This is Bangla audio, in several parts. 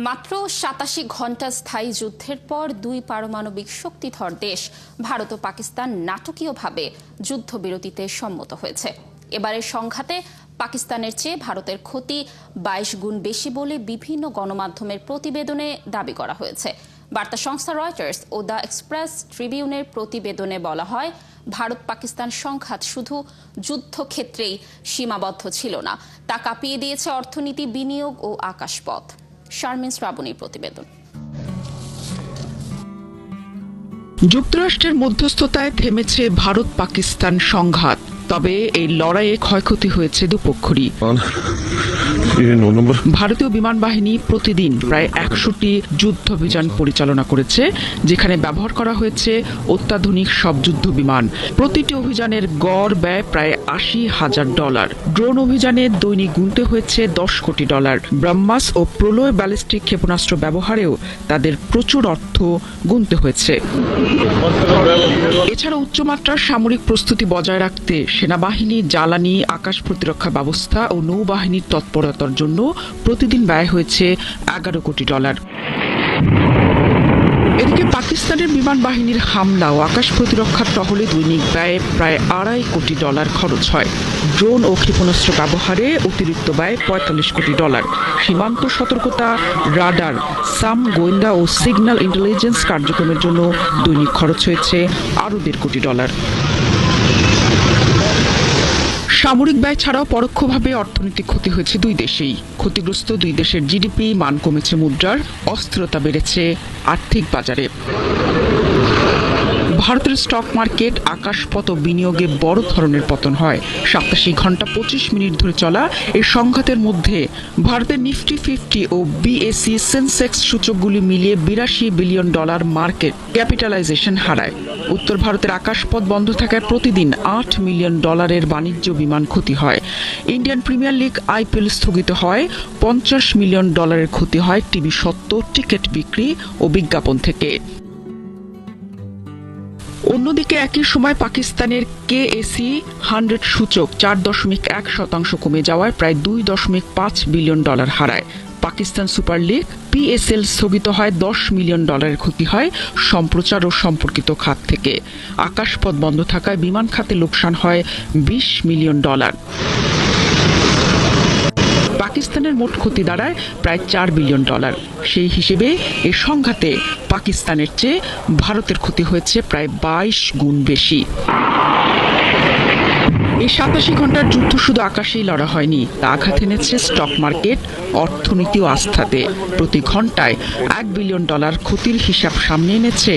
মাত্র ৮৭ ঘণ্টা স্থায়ী যুদ্ধের পর দুই পারমাণবিক শক্তিধর দেশ ভারত ও পাকিস্তান নাটকীয়ভাবে যুদ্ধবিরতিতে সম্মত হয়েছে। এবারের সংঘাতে পাকিস্তানের চেয়ে ভারতের ক্ষতি ২২ গুণ বেশি বলে বিভিন্ন গণমাধ্যমের প্রতিবেদনে দাবি করা হয়েছে। বার্তা সংস্থা রয়টার্স ও দ্য এক্সপ্রেস ট্রিবিউনের প্রতিবেদনে বলা হয়, ভারত পাকিস্তান সংঘাত শুধু যুদ্ধক্ষেত্রেই সীমাবদ্ধ ছিল না, তা কাঁপিয়ে দিয়েছে অর্থনীতি, বিনিয়োগ ও আকাশপথ। শারমিন শ্রাবণীর প্রতিবেদন। যুক্তরাষ্ট্রের মধ্যস্থতায় থেমেছে ভারত পাকিস্তান সংঘাত, তবে এই লড়াইয়ে ক্ষয়ক্ষতি হয়েছে দুপক্ষেরই। ভারতীয় বিমান বাহিনী প্রতিদিন প্রায় ১০০টি যুদ্ধাভিযান পরিচালনা করেছে, যেখানে ব্যবহার করা হয়েছে অত্যাধুনিক সব যুদ্ধ বিমান। প্রতিটি অভিযানের গড় ব্যয় প্রায় $৮০,০০০। ড্রোন অভিযানে দৈনিক গুনতে হয়েছে $১০ কোটি। ব্রহ্মাস ও প্রলয় ব্যালিস্টিক ক্ষেপণাস্ত্র ব্যবহারেও তাদের প্রচুর অর্থ গুনতে হয়েছে। এছাড়া উচ্চমাত্রার সামরিক প্রস্তুতি বজায় রাখতে সেনাবাহিনী, জ্বালানি, আকাশ প্রতিরক্ষা ব্যবস্থা ও নৌবাহিনীর তৎপরতার জন্য প্রতিদিন ব্যয় হয়েছে $১১ কোটি। এদিকে পাকিস্তানের বিমান বাহিনীর হামলা ও আকাশ প্রতিরক্ষার টহলে দৈনিক ব্যয়ে প্রায় $২.৫ কোটি খরচ হয়। ড্রোন ও ক্ষেপণাস্ত্র ব্যবহারে অতিরিক্ত ব্যয় $৪৫ কোটি। সীমান্ত সতর্কতা, রাডার, সাম গোয়েন্দা ও সিগন্যাল ইন্টেলিজেন্স কার্যক্রমের জন্য দৈনিক খরচ হয়েছে আরও $১.৫ কোটি। সামরিক ব্যয় ছাড়াও পরোক্ষভাবে অর্থনৈতিক ক্ষতি হয়েছে দুই দেশেই। ক্ষতিগ্রস্ত দুই দেশের জিডিপি, মান কমেছে মুদ্রার, অস্থিরতা বেড়েছে আর্থিক বাজারে। ভারতের স্টক মার্কেট, আকাশপথ ও বিনিয়োগে বড় ধরনের পতন হয়। ৮৭ ঘণ্টা ২৫ মিনিট ধরে চলা এই সংঘাতের মধ্যে ভারতের নিফটি ৫০ ও বিএসই সেন্সেক্স সূচকগুলি মিলিয়ে $৮২ বিলিয়ন মার্কেট ক্যাপিটালাইজেশন হারায়। উত্তর ভারতের আকাশপথ বন্ধ থাকায় প্রতিদিন $৮ মিলিয়ন বাণিজ্য বিমান ক্ষতি হয়। ইন্ডিয়ান প্রিমিয়ার লিগ আইপিএল স্থগিত হয়। $৫০ মিলিয়ন ক্ষতি হয় টিভি স্বত্ব, টিকিট বিক্রি ও বিজ্ঞাপন থেকে। অন্যদিকে একই সময় পাকিস্তানের কেএসি 100 সূচক ৪.১% কমে যাওয়ায় প্রায় $২.৫ বিলিয়ন হারায়। পাকিস্তান সুপার লিগ পিএসএল স্থগিত হয়, $১০ মিলিয়ন ক্ষতি হয় সম্প্রচার ও সম্পর্কিত খাত থেকে। আকাশপথ বন্ধ থাকায় বিমান খাতে লোকসান হয় $২০ মিলিয়ন। পাকিস্তানের মোট ক্ষতি দাঁড়ায় প্রায় $৪ বিলিয়ন। সেই হিসেবে এ সংঘাতে পাকিস্তানের চেয়ে ভারতের ক্ষতি হয়েছে প্রায় ২২ গুণ বেশি। এই ৮৭ ঘণ্টার যুদ্ধ শুধু আকাশেই লড়া হয়নি, তা আঘাত এনেছে স্টক মার্কেট, অর্থনীতি ও আস্থাতে। প্রতি ঘন্টায় $১ বিলিয়ন ক্ষতির হিসাব সামনে এনেছে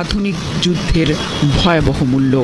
আধুনিক যুদ্ধের ভয়াবহ মূল্য।